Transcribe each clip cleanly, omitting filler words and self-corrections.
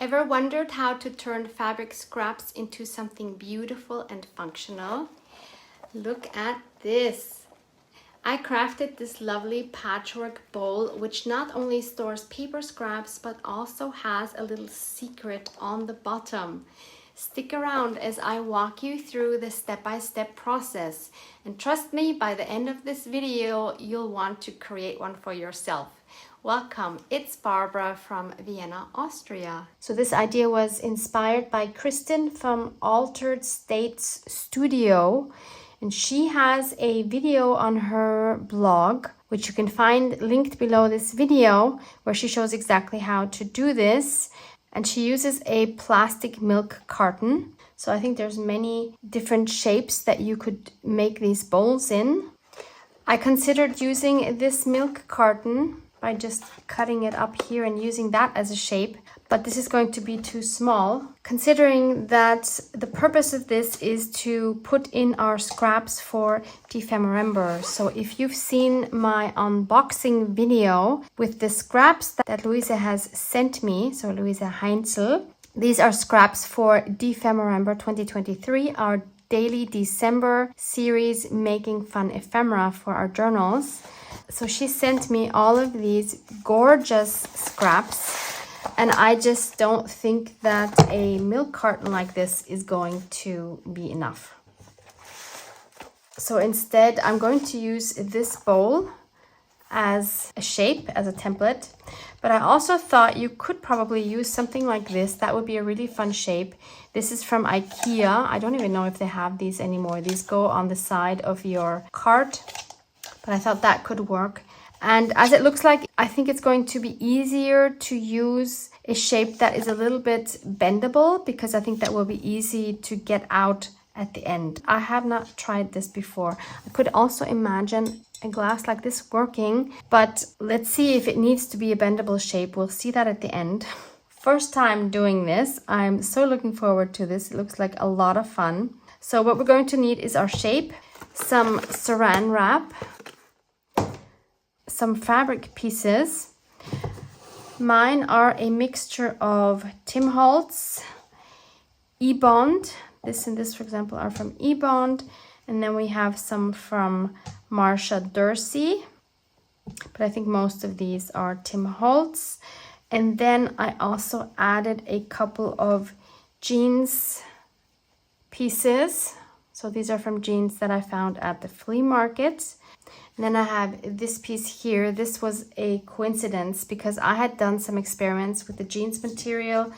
Ever wondered how to turn fabric scraps into something beautiful and functional? Look at this. I crafted this lovely patchwork bowl which not only stores paper scraps but also has a little secret on the bottom. Stick around as I walk you through the step-by-step process, and trust me, by the end of this video you'll want to create one for yourself. Welcome, it's Barbara from Vienna, Austria. So this idea was inspired by Kristen from Altered States Studio, and she has a video on her blog, which you can find linked below this video, where she shows exactly how to do this. And she uses a plastic milk carton. So I think there's many different shapes that you could make these bowls in. I considered using this milk carton by just cutting it up here and using that as a shape, but this is going to be too small, considering that the purpose of this is to put in our scraps for December. So if you've seen my unboxing video with the scraps that Luisa has sent me, so Luisa Heinzel, these are scraps for December 2023, our daily December series making fun ephemera for our journals. So she sent me all of these gorgeous scraps, and I just don't think that a milk carton like this is going to be enough. So instead, I'm going to use this bowl as a shape, as a template. But I also thought you could probably use something like this. That would be a really fun shape. This is from IKEA. I don't even know if they have these anymore. These go on the side of your cart. But I thought that could work. And as it looks like, I think it's going to be easier to use a shape that is a little bit bendable, because I think that will be easy to get out at the end. I have not tried this before. I could also imagine a glass like this working, but let's see if it needs to be a bendable shape. We'll see that at the end. First time doing this. I'm so looking forward to this. It looks like a lot of fun. So what we're going to need is our shape, some saran wrap, some fabric pieces. Mine are a mixture of Tim Holtz, E-Bond. This and this, for example, are from E-Bond. And then we have some from Marsha Dursey. But I think most of these are Tim Holtz. And then I also added a couple of jeans pieces. So these are from jeans that I found at the flea market. And then I have this piece here. This was a coincidence because I had done some experiments with the jeans material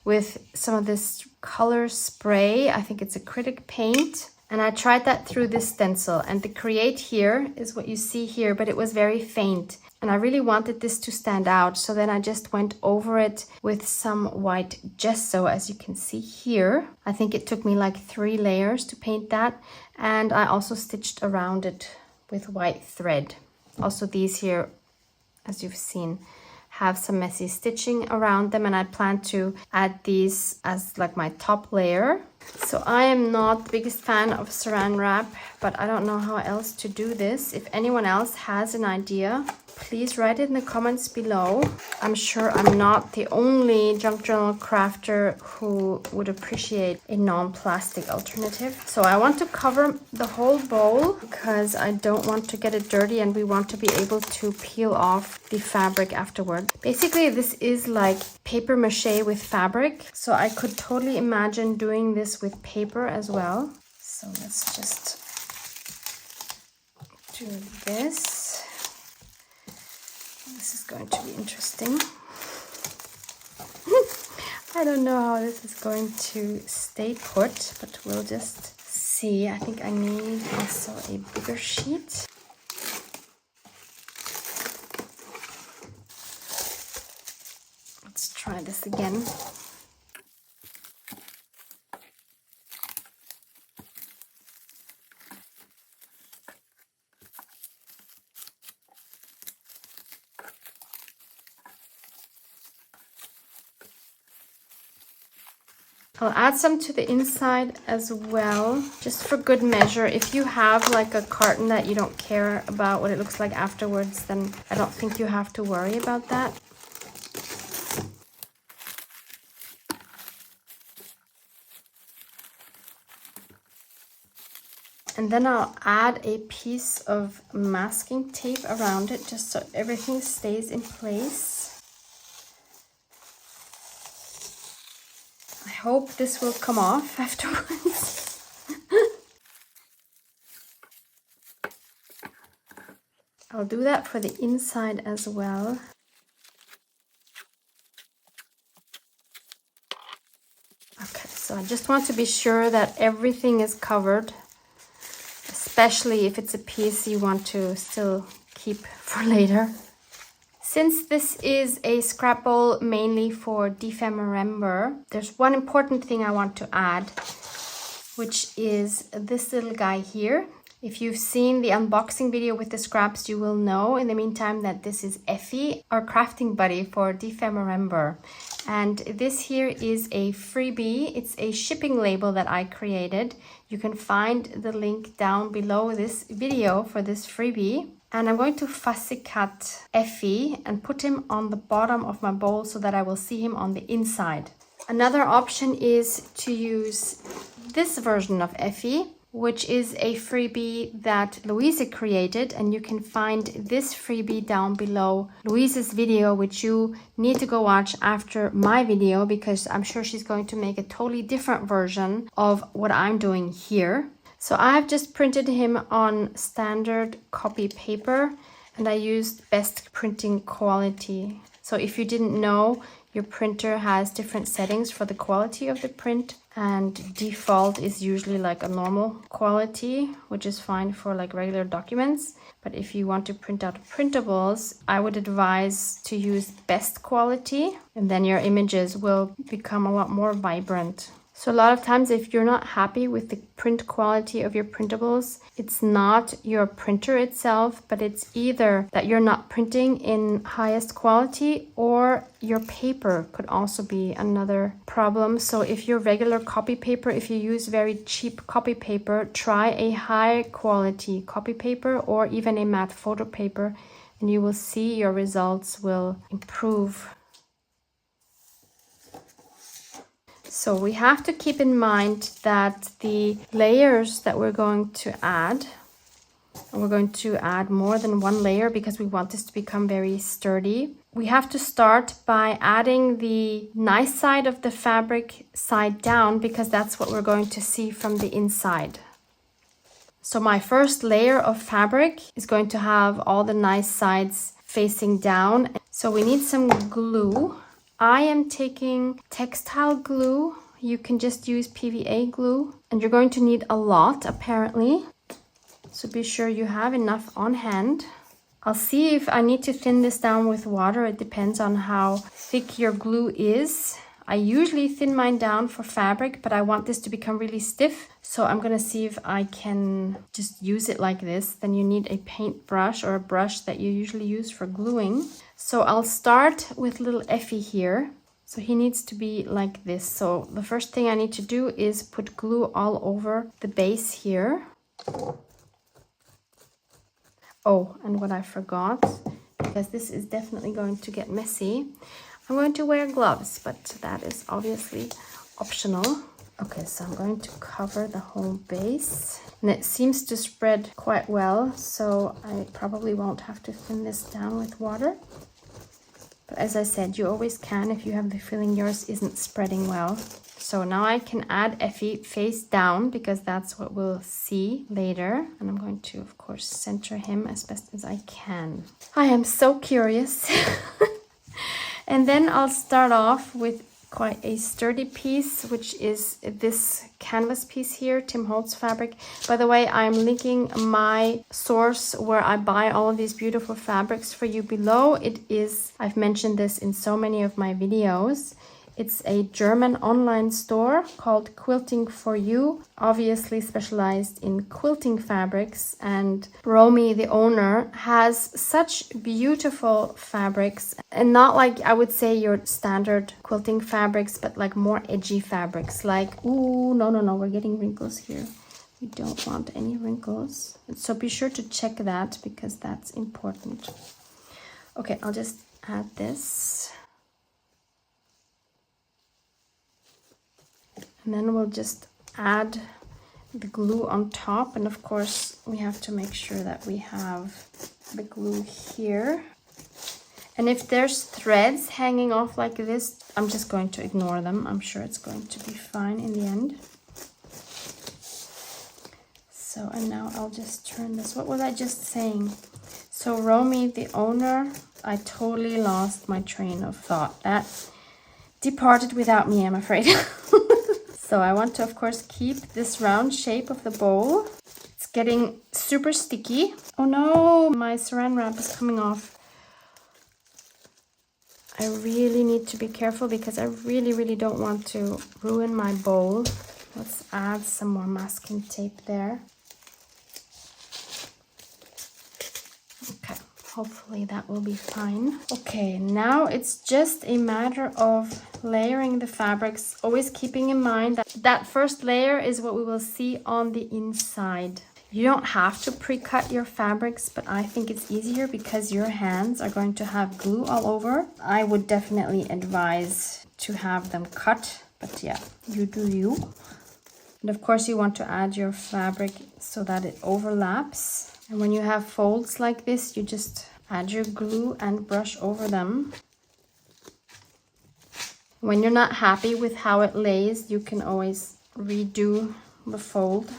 with some of this color spray. I think it's acrylic paint. And I tried that through this stencil. And the create here is what you see here, but it was very faint. And I really wanted this to stand out. So then I just went over it with some white gesso, as you can see here. I think it took me like 3 layers to paint that. And I also stitched around it with white thread. Also these here, as you've seen, have some messy stitching around them, and I plan to add these as like my top layer. So I am not the biggest fan of saran wrap, but I don't know how else to do this. If anyone else has an idea, please write it in the comments below. I'm sure I'm not the only junk journal crafter who would appreciate a non-plastic alternative. So I want to cover the whole bowl because I don't want to get it dirty, and we want to be able to peel off the fabric afterward. Basically, this is like paper mache with fabric. So I could totally imagine doing this with paper as well. So let's just do this. This is going to be interesting. I don't know how this is going to stay put, but we'll just see. I think I need also a bigger sheet. Let's try this again. I'll add some to the inside as well, just for good measure. If you have like a carton that you don't care about what it looks like afterwards, then I don't think you have to worry about that. And then I'll add a piece of masking tape around it just so everything stays in place. I hope this will come off afterwards. I'll do that for the inside as well. Okay, so I just want to be sure that everything is covered, especially if it's a piece you want to still keep for later. Since this is a scrap bowl mainly for December, there's one important thing I want to add, which is this little guy here. If you've seen the unboxing video with the scraps, you will know in the meantime that this is Effie, our crafting buddy for December. And this here is a freebie. It's a shipping label that I created. You can find the link down below this video for this freebie. And I'm going to fussy cut Effie and put him on the bottom of my bowl so that I will see him on the inside. Another option is to use this version of Effie, which is a freebie that Louise created, and you can find this freebie down below Louise's video, which you need to go watch after my video because I'm sure she's going to make a totally different version of what I'm doing here. So I've just printed him on standard copy paper and I used best printing quality. So if you didn't know, your printer has different settings for the quality of the print, and default is usually like a normal quality, which is fine for like regular documents. But if you want to print out printables, I would advise to use best quality, and then your images will become a lot more vibrant. So a lot of times if you're not happy with the print quality of your printables, it's not your printer itself, but it's either that you're not printing in highest quality or your paper could also be another problem. So if your regular copy paper, if you use very cheap copy paper, try a high quality copy paper or even a matte photo paper and you will see your results will improve. So we have to keep in mind that the layers that we're going to add, and we're going to add more than one layer because we want this to become very sturdy. We have to start by adding the nice side of the fabric side down because that's what we're going to see from the inside. So my first layer of fabric is going to have all the nice sides facing down. So we need some glue. I am taking textile glue. You can just use PVA glue, and you're going to need a lot apparently. So be sure you have enough on hand. I'll see if I need to thin this down with water. It depends on how thick your glue is. I usually thin mine down for fabric, but I want this to become really stiff. So I'm gonna see if I can just use it like this. Then you need a paintbrush or a brush that you usually use for gluing. So I'll start with little Effie here. So he needs to be like this. So the first thing I need to do is put glue all over the base here. Oh, and what I forgot, because this is definitely going to get messy, I'm going to wear gloves, but that is obviously optional. Okay, so I'm going to cover the whole base. And it seems to spread quite well, so I probably won't have to thin this down with water. But as I said, you always can if you have the feeling yours isn't spreading well. So now I can add Effie face down because that's what we'll see later. And I'm going to, of course, center him as best as I can. I am so curious. And then I'll start off with quite a sturdy piece, which is this canvas piece here, Tim Holtz fabric. By the way, I'm linking my source where I buy all of these beautiful fabrics for you below. It is, I've mentioned this in so many of my videos. It's a German online store called Quilting for You, obviously specialized in quilting fabrics. And Romy, the owner, has such beautiful fabrics, and not like I would say your standard quilting fabrics, but like more edgy fabrics. Like, ooh, no, we're getting wrinkles here. We don't want any wrinkles. So be sure to check that because that's important. Okay, I'll just add this. And then we'll just add the glue on top, and of course we have to make sure that we have the glue here. And if there's threads hanging off like this, I'm just going to ignore them. I'm sure it's going to be fine in the end. So, and now I'll just turn this. What was I just saying? So Romy, the owner, I totally lost my train of thought. That departed without me, I'm afraid. So I want to, of course, keep this round shape of the bowl. It's getting super sticky. Oh no, my saran wrap is coming off. I really need to be careful because I really don't want to ruin my bowl. Let's add some more masking tape there. Okay, hopefully that will be fine. Okay, now it's just a matter of layering the fabrics, always keeping in mind that that first layer is what we will see on the inside. You don't have to pre-cut your fabrics, but I think it's easier because your hands are going to have glue all over. I would definitely advise to have them cut, but yeah, you do you. And of course you want to add your fabric so that it overlaps. And when you have folds like this, you just add your glue and brush over them. When you're not happy with how it lays, you can always redo the fold.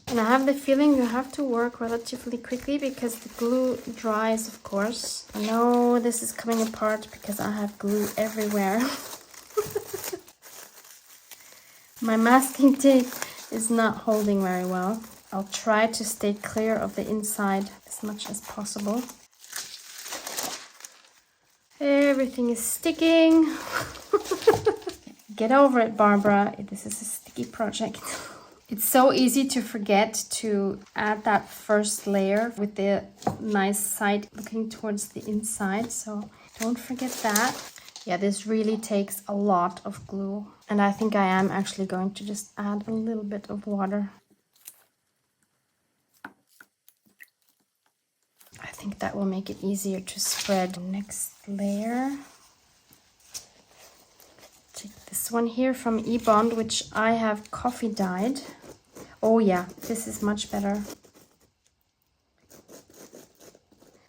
And I have the feeling you have to work relatively quickly because the glue dries, of course. I know this is coming apart because I have glue everywhere. My masking tape is not holding very well. I'll try to stay clear of the inside as much as possible. Everything is sticking. Get over it, Barbara. This is a sticky project. It's so easy to forget to add that first layer with the nice side looking towards the inside. So don't forget that. Yeah, this really takes a lot of glue. And I think I am actually going to just add a little bit of water. I think that will make it easier to spread. Next layer. Take this one here from eBond, which I have coffee dyed. Oh yeah, this is much better.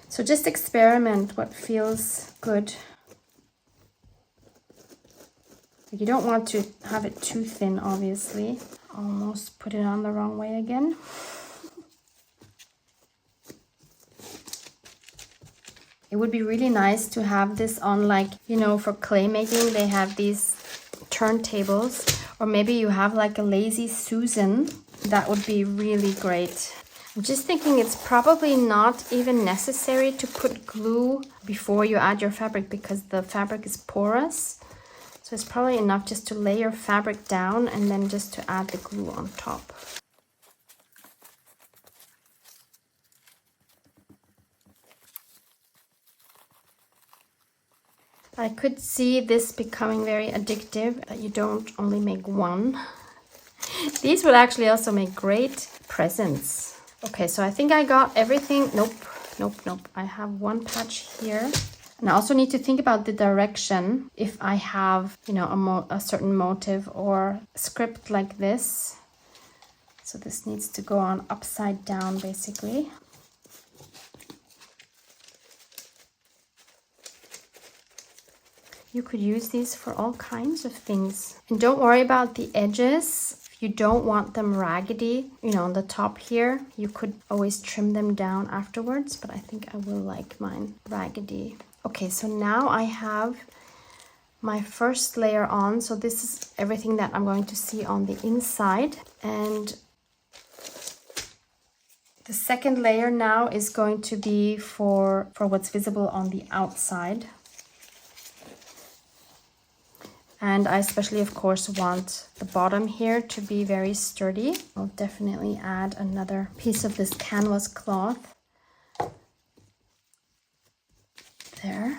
So just experiment what feels good. You don't want to have it too thin, obviously. Almost put it on the wrong way again. It would be really nice to have this on, like, you know, for clay making, they have these turntables, or maybe you have like a Lazy Susan. That would be really great. I'm just thinking it's probably not even necessary to put glue before you add your fabric because the fabric is porous. So it's probably enough just to lay your fabric down and then just to add the glue on top. I could see this becoming very addictive, that you don't only make one. These would actually also make great presents. Okay, so I think I got everything. Nope. I have one patch here. And I also need to think about the direction. If I have, you know, a certain motive or script like this. So this needs to go on upside down, basically. You could use these for all kinds of things. And don't worry about the edges. If you don't want them raggedy, you know, on the top here, you could always trim them down afterwards, but I think I will like mine raggedy. Okay, so now I have my first layer on. So this is everything that I'm going to see on the inside. And the second layer now is going to be for what's visible on the outside. And I especially, of course, want the bottom here to be very sturdy. I'll definitely add another piece of this canvas cloth. There.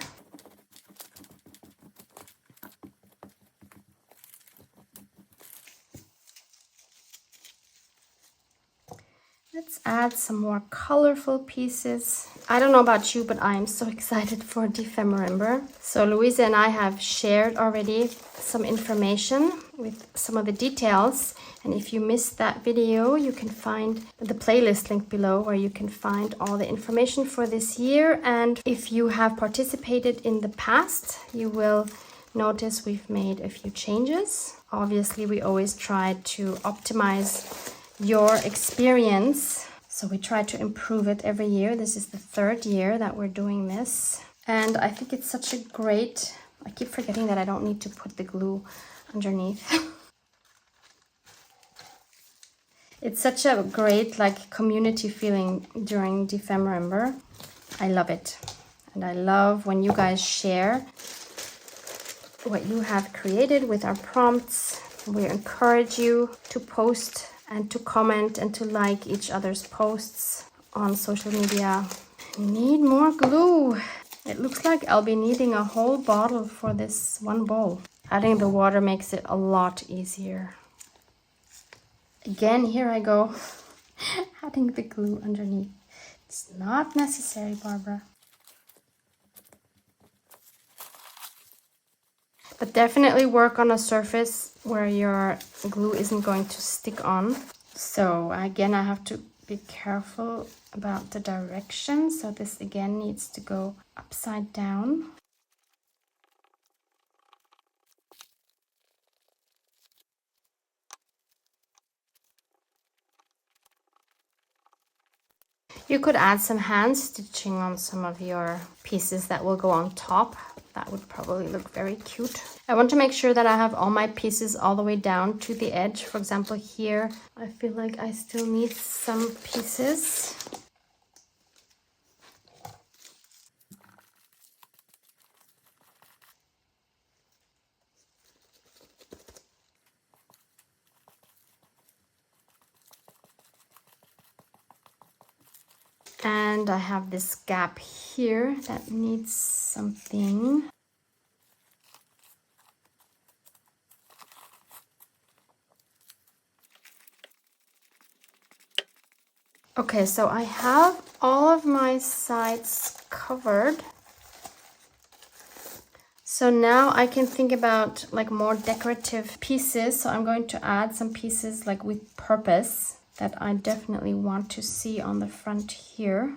Let's add some more colorful pieces. I don't know about you, but I am so excited for Defemember. So Louisa and I have shared already some information with some of the details. And if you missed that video, you can find the playlist link below where you can find all the information for this year. And if you have participated in the past, you will notice we've made a few changes. Obviously, we always try to optimize your experience. So we try to improve it every year. This is the 3rd year that we're doing this. And I think it's such a great, I keep forgetting that I don't need to put the glue underneath. It's such a great like community feeling during December. I love it. And I love when you guys share what you have created with our prompts. We encourage you to post and to comment and to like each other's posts on social media. Need more glue. It looks like I'll be needing a whole bottle for this one bowl. Adding the water makes it a lot easier. Again, here I go. Adding the glue underneath. It's not necessary, Barbara. But definitely work on a surface where your glue isn't going to stick on. So again, I have to be careful about the direction. So this again needs to go upside down. You could add some hand stitching on some of your pieces that will go on top. That would probably look very cute. I want to make sure that I have all my pieces all the way down to the edge. For example, here, I feel like I still need some pieces. And I have this gap here that needs something. Okay, so I have all of my sides covered. So now I can think about like more decorative pieces. So I'm going to add some pieces like with purpose that I definitely want to see on the front here.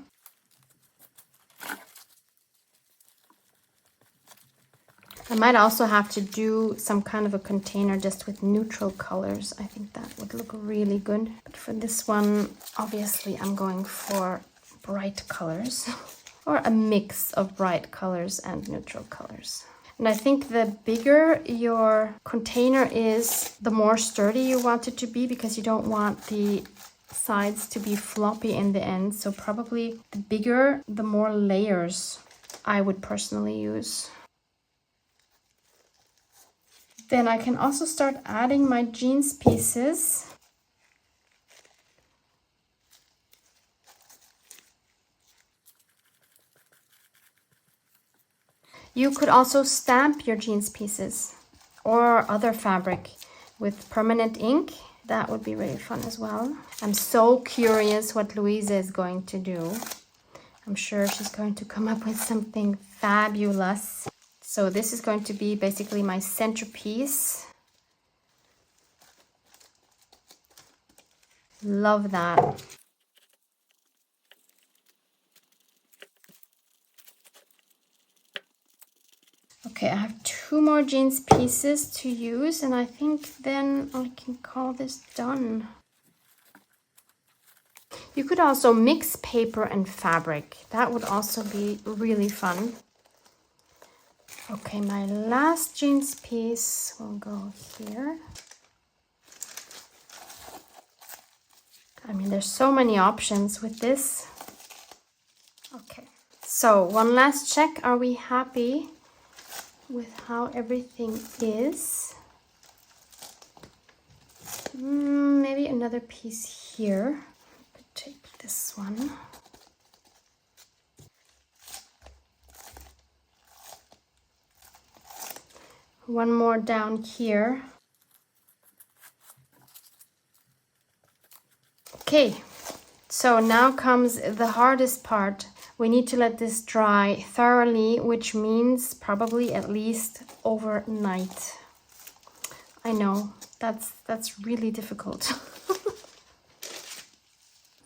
I might also have to do some kind of a container just with neutral colors. I think that would look really good. But for this one, obviously I'm going for bright colors or a mix of bright colors and neutral colors. And I think the bigger your container is, the more sturdy you want it to be, because you don't want the sides to be floppy in the end. So probably the bigger, the more layers I would personally use. Then I can also start adding my jeans pieces. You could also stamp your jeans pieces or other fabric with permanent ink. That would be really fun as well. I'm so curious what Louisa is going to do. I'm sure she's going to come up with something fabulous. So this is going to be basically my centerpiece. Love that. Okay, I have 2 more jeans pieces to use, and I think then I can call this done. You could also mix paper and fabric. That would also be really fun. Okay, my last jeans piece will go here. I mean, there's so many options with this. Okay, so one last check. Are we happy with how everything is? Maybe another piece here. Could take this one. One more down here. Okay, so now comes the hardest part. We need to let this dry thoroughly, which means probably at least overnight. I know, that's really difficult.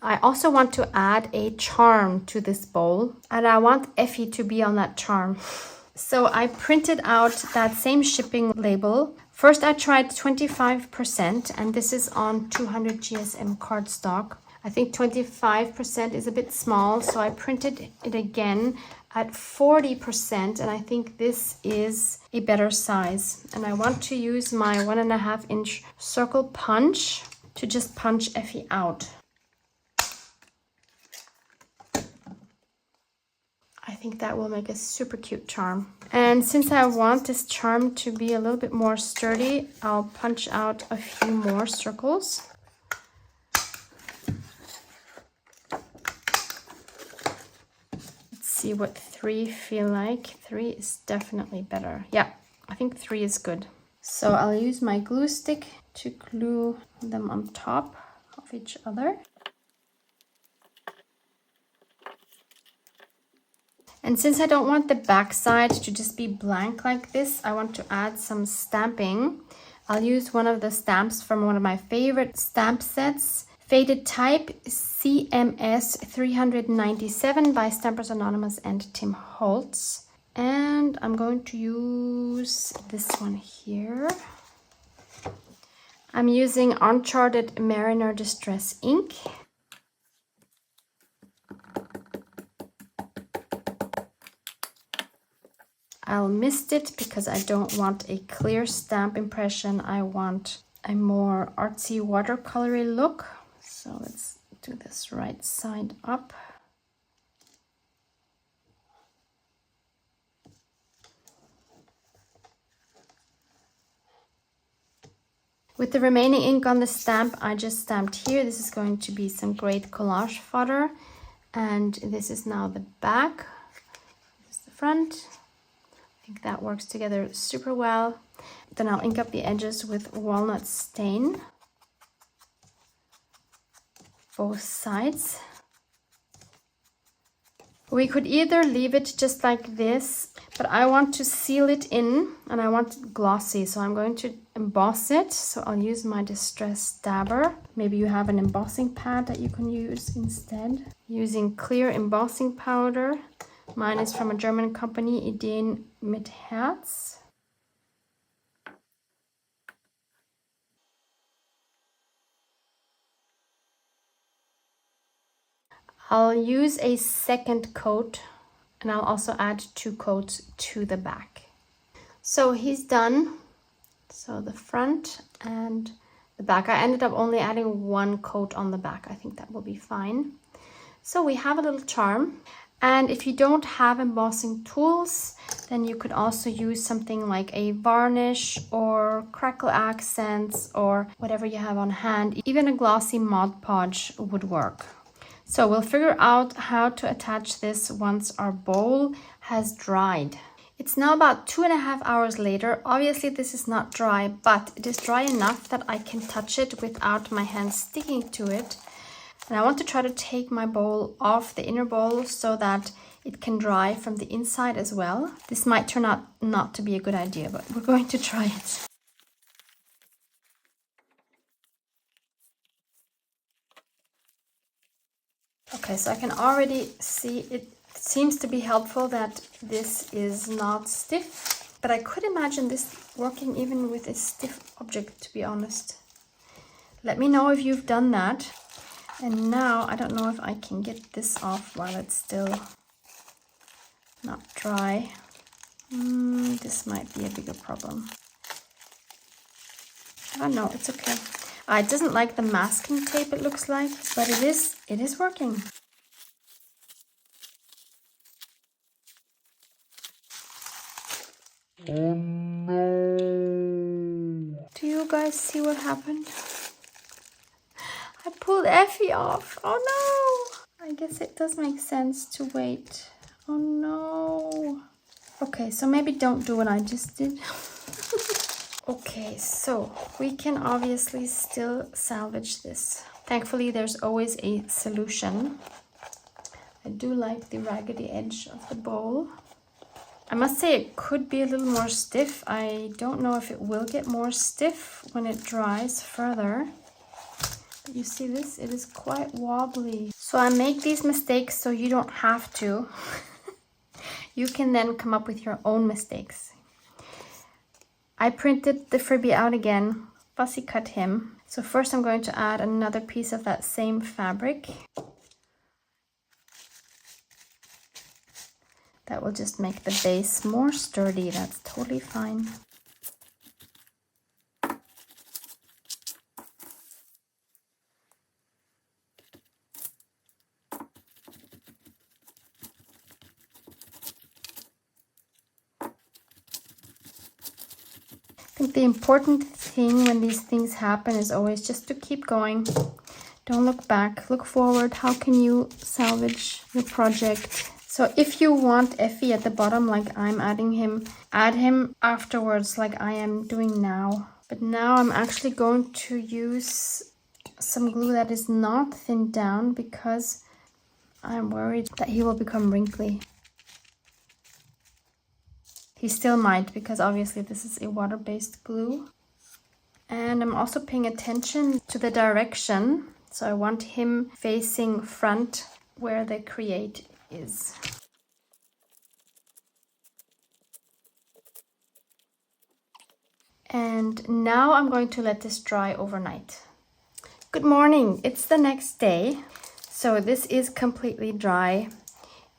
I also want to add a charm to this bowl, and I want Effie to be on that charm. So I printed out that same shipping label. First I tried 25%, and this is on 200 GSM cardstock. I think 25% is a bit small, so I printed it again at 40%, and I think this is a better size. And I want to use my 1.5 inch circle punch to just punch Effie out. I think that will make a super cute charm. And since I want this charm to be a little bit more sturdy, I'll punch out a few more circles. Let's see what 3 feel like. 3 is definitely better. Yeah, I think 3 is good. So I'll use my glue stick to glue them on top of each other. And since I don't want the back side to just be blank like this, I want to add some stamping. I'll use one of the stamps from one of my favorite stamp sets, Faded Type CMS 397 by Stampers Anonymous and Tim Holtz. And I'm going to use this one here. I'm using Uncharted Mariner Distress ink. I'll mist it because I don't want a clear stamp impression. I want a more artsy watercolory look. So let's do this right side up. With the remaining ink on the stamp, I just stamped here. This is going to be some great collage fodder. And this is now the back. This is the front. I think that works together super well. Then I'll ink up the edges with walnut stain. Both sides. We could either leave it just like this, but I want to seal it in and I want it glossy, so I'm going to emboss it. So I'll use my distress dabber. Maybe you have an embossing pad that you can use instead. Using clear embossing powder. Mine is from a German company, Ideen mit Herz. I'll use a second coat, and I'll also add 2 coats to the back. So he's done. So the front and the back. I ended up only adding 1 coat on the back. I think that will be fine. So we have a little charm. And if you don't have embossing tools, then you could also use something like a varnish or crackle accents or whatever you have on hand. Even a glossy Mod Podge would work. So we'll figure out how to attach this once our bowl has dried. It's now about 2.5 hours later. Obviously this is not dry, but it is dry enough that I can touch it without my hands sticking to it. And I want to try to take my bowl off the inner bowl so that it can dry from the inside as well. This might turn out not to be a good idea, but we're going to try it. Okay, so I can already see it seems to be helpful that this is not stiff, but I could imagine this working even with a stiff object, to be honest. Let me know if you've done that. And now I don't know if I can get this off while it's still not dry. This might be a bigger problem. I don't know, it's okay. It doesn't like the masking tape, it looks like, but it is working. Oh no! Do you guys see what happened? I pulled Effie off. Oh no! I guess it does make sense to wait. Oh no! Okay, so maybe don't do what I just did. Okay, so we can obviously still salvage this. Thankfully, there's always a solution. I do like the raggedy edge of the bowl. I must say it could be a little more stiff. I don't know if it will get more stiff when it dries further. But you see this? It is quite wobbly. So I make these mistakes so you don't have to. You can then come up with your own mistakes. I printed the freebie out again, fussy cut him. So first I'm going to add another piece of that same fabric. That will just make the base more sturdy. That's totally fine. I think the important thing when these things happen is always just to keep going. Don't look back, look forward. How can you salvage your project? So if you want Effie at the bottom, like I'm adding him, add him afterwards like I am doing now. But now I'm actually going to use some glue that is not thinned down because I'm worried that he will become wrinkly. He still might, because obviously this is a water-based glue. And I'm also paying attention to the direction. So I want him facing front where the create is. And now I'm going to let this dry overnight. Good morning, it's the next day. So this is completely dry.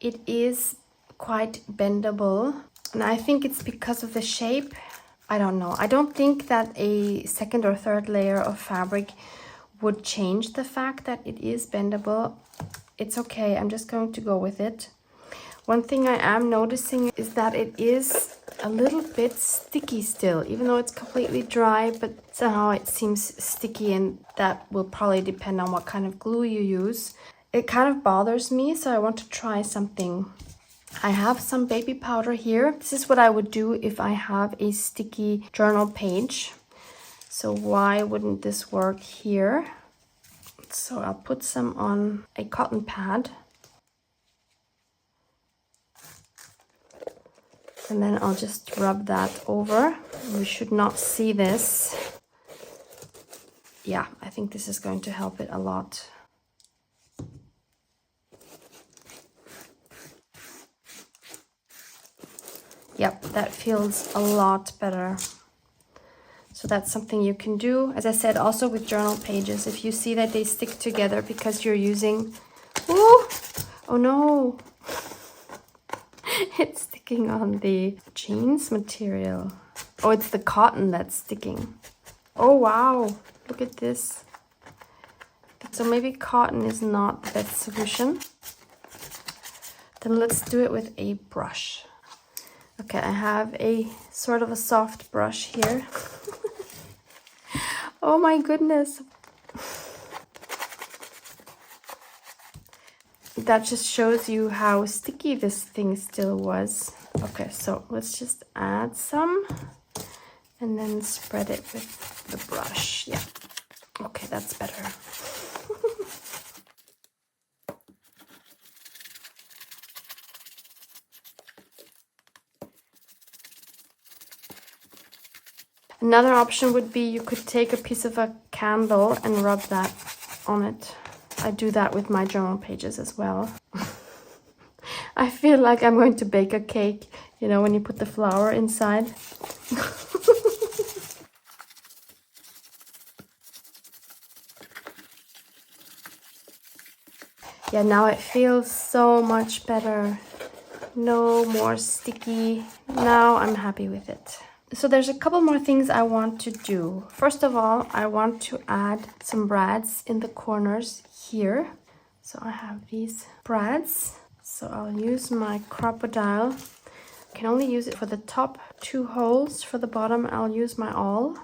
It is quite bendable. And I think it's because of the shape. I don't know. I don't think that a second or third layer of fabric would change the fact that it is bendable. It's okay. I'm just going to go with it. One thing I am noticing is that it is a little bit sticky still, even though it's completely dry, but somehow it seems sticky, and that will probably depend on what kind of glue you use. It kind of bothers me, so I want to try something. I have some baby powder here. This is what I would do if I have a sticky journal page. So why wouldn't this work here? So I'll put some on a cotton pad. And then I'll just rub that over. We should not see this. Yeah, I think this is going to help it a lot. Yep, that feels a lot better. So that's something you can do. As I said, also with journal pages, if you see that they stick together because you're using... Ooh! Oh no! It's sticking on the jeans material. Oh, it's the cotton that's sticking. Oh wow, look at this. So maybe cotton is not the best solution. Then let's do it with a brush. Okay, I have a sort of a soft brush here. Oh my goodness. That just shows you how sticky this thing still was. Okay, so let's just add some and then spread it with the brush. Yeah, okay, that's better. Another option would be you could take a piece of a candle and rub that on it. I do that with my journal pages as well. I feel like I'm going to bake a cake, you know, when you put the flour inside. Yeah, now it feels so much better. No more sticky. Now I'm happy with it. So there's a couple more things I want to do. First of all, I want to add some brads in the corners here. So I have these brads. So I'll use my crocodile. I can only use it for the top 2 holes. For the bottom, I'll use my awl.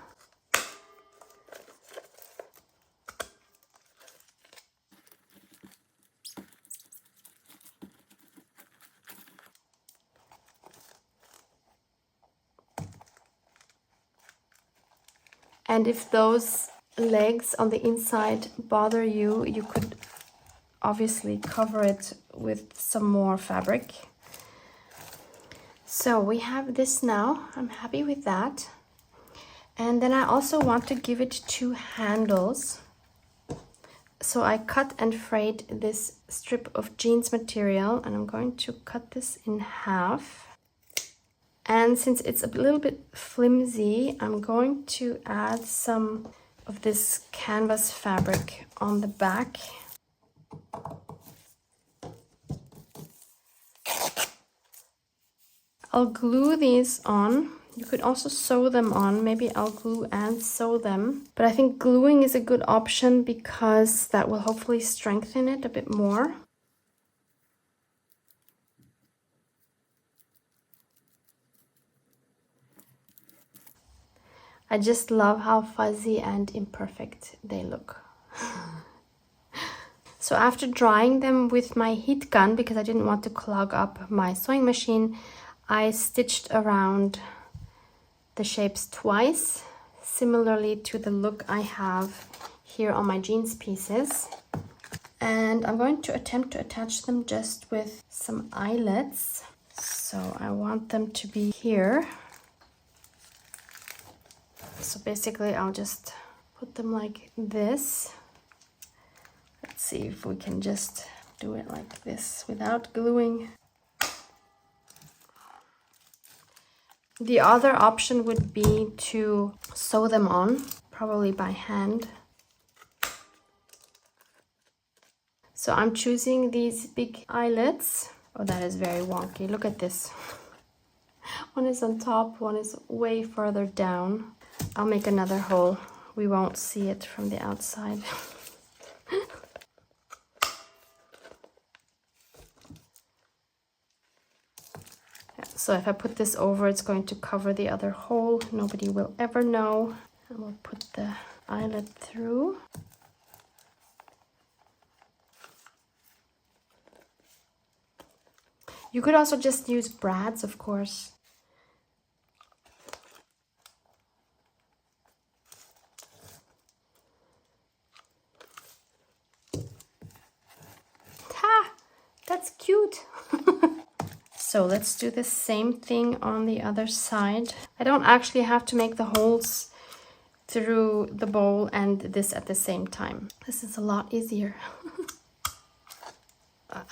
And if those legs on the inside bother you, you could obviously cover it with some more fabric. So we have this now. I'm happy with that. And then I also want to give it 2 handles. So I cut and frayed this strip of jeans material, and I'm going to cut this in half. And since it's a little bit flimsy, I'm going to add some of this canvas fabric on the back. I'll glue these on. You could also sew them on. Maybe I'll glue and sew them. But I think gluing is a good option because that will hopefully strengthen it a bit more. I just love how fuzzy and imperfect they look. So after drying them with my heat gun, because I didn't want to clog up my sewing machine, I stitched around the shapes twice, similarly to the look I have here on my jeans pieces. And I'm going to attempt to attach them just with some eyelets. So I want them to be here. So basically I'll just put them like this. Let's see if we can just do it like this without gluing. The other option would be to sew them on, probably by hand. So I'm choosing these big eyelets. Oh, that is very wonky. Look at this. One is on top, one is way further down. I'll make another hole. We won't see it from the outside. So if I put this over, it's going to cover the other hole. Nobody will ever know. And we'll put the eyelet through. You could also just use brads, of course. Ha! That's cute! So let's do the same thing on the other side. I don't actually have to make the holes through the bowl and this at the same time. This is a lot easier.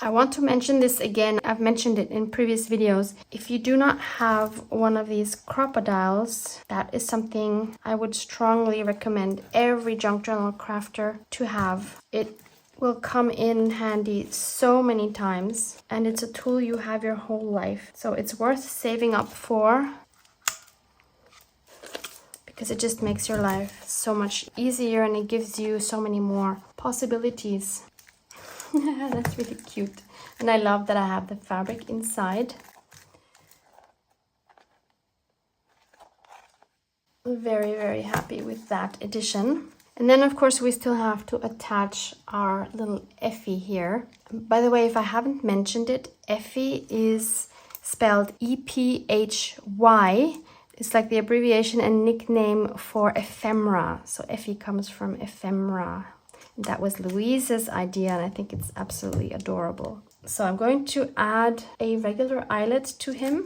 I want to mention this again. I've mentioned it in previous videos. If you do not have one of these crocodiles, that is something I would strongly recommend every junk journal crafter to have. It will come in handy so many times, and it's a tool you have your whole life. So it's worth saving up for, because it just makes your life so much easier and it gives you so many more possibilities. That's really cute. And I love that I have the fabric inside. Very, very happy with that addition. And then of course we still have to attach our little Effie here. By the way, if I haven't mentioned it, Effie is spelled E-P-H-Y. It's like the abbreviation and nickname for ephemera. So Effie comes from ephemera. That was Louise's idea, and I think it's absolutely adorable. So I'm going to add a regular eyelet to him.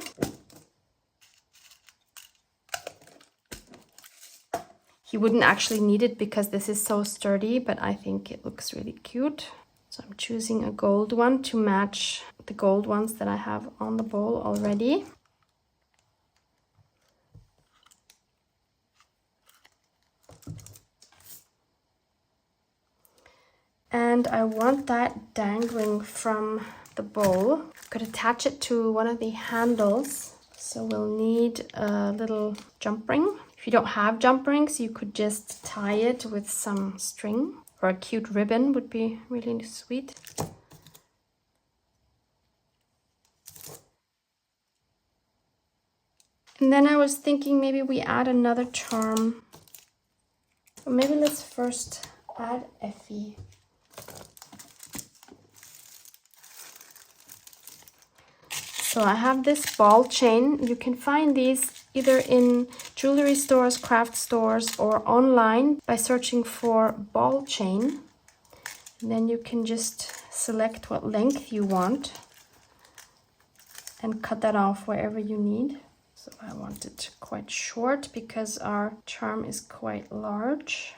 He wouldn't actually need it because this is so sturdy, but I think it looks really cute. So I'm choosing a gold one to match the gold ones that I have on the bowl already. And I want that dangling from the bowl. I could attach it to one of the handles. So we'll need a little jump ring. If you don't have jump rings, you could just tie it with some string, or a cute ribbon would be really sweet. And then I was thinking maybe we add another charm. Or maybe let's first add Effie. So I have this ball chain. You can find these either in jewelry stores, craft stores, or online by searching for ball chain. And then you can just select what length you want and cut that off wherever you need. So I want it quite short because our charm is quite large.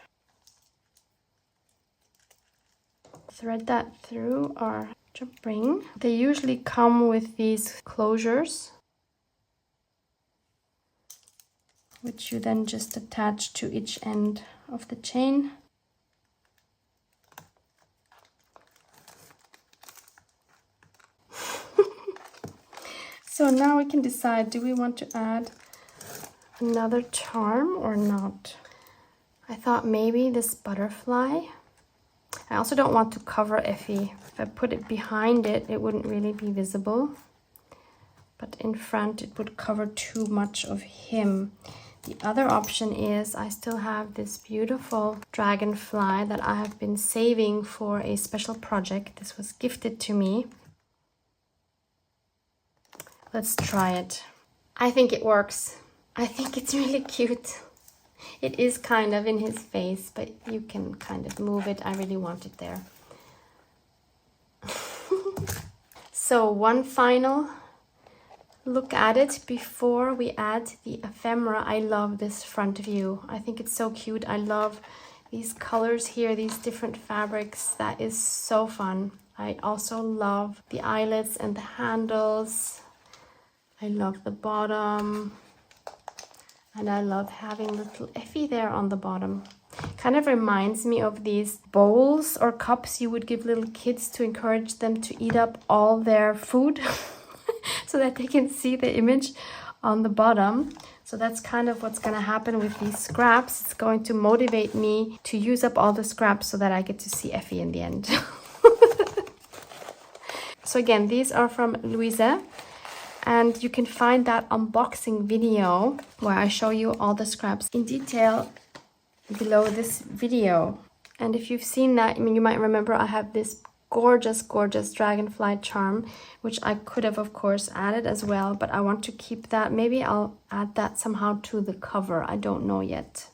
Thread that through our jump ring. They usually come with these closures, which you then just attach to each end of the chain. So now we can decide, do we want to add another charm or not? I thought maybe this butterfly. I also don't want to cover Effie. If I put it behind it, it wouldn't really be visible. But in front, it would cover too much of him. The other option is I still have this beautiful dragonfly that I have been saving for a special project. This was gifted to me. Let's try it. I think it works. I think it's really cute. It is kind of in his face, but you can kind of move it. I really want it there. So one final look at it before we add the ephemera. I love this front view. I think it's so cute. I love these colors here, these different fabrics. That is so fun. I also love the eyelets and the handles. I love the bottom. And I love having little Effie there on the bottom. Kind of reminds me of these bowls or cups you would give little kids to encourage them to eat up all their food so that they can see the image on the bottom. So that's kind of what's going to happen with these scraps. It's going to motivate me to use up all the scraps so that I get to see Effie in the end. So again, these are from Louise. And you can find that unboxing video where I show you all the scraps in detail below this video. And if you've seen that, I mean, you might remember I have this gorgeous, gorgeous dragonfly charm, which I could have, of course, added as well, but I want to keep that. Maybe I'll add that somehow to the cover. I don't know yet.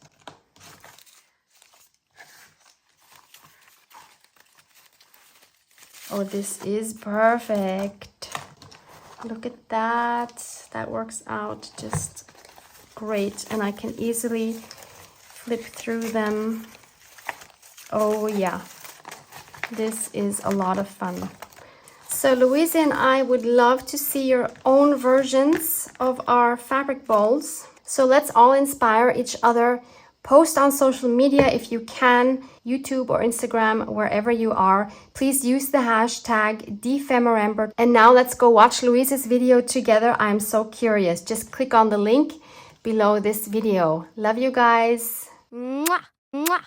Oh, this is perfect. Look at that. That works out just great. And I can easily flip through them. Oh yeah, this is a lot of fun. So Louise and I would love to see your own versions of our fabric bowls. So let's all inspire each other. Post on social media if you can, YouTube or Instagram, wherever you are. Please use the hashtag #Defemmerember. And now let's go watch Louise's video together. I'm so curious. Just click on the link below this video. Love you guys. Mwah, mwah.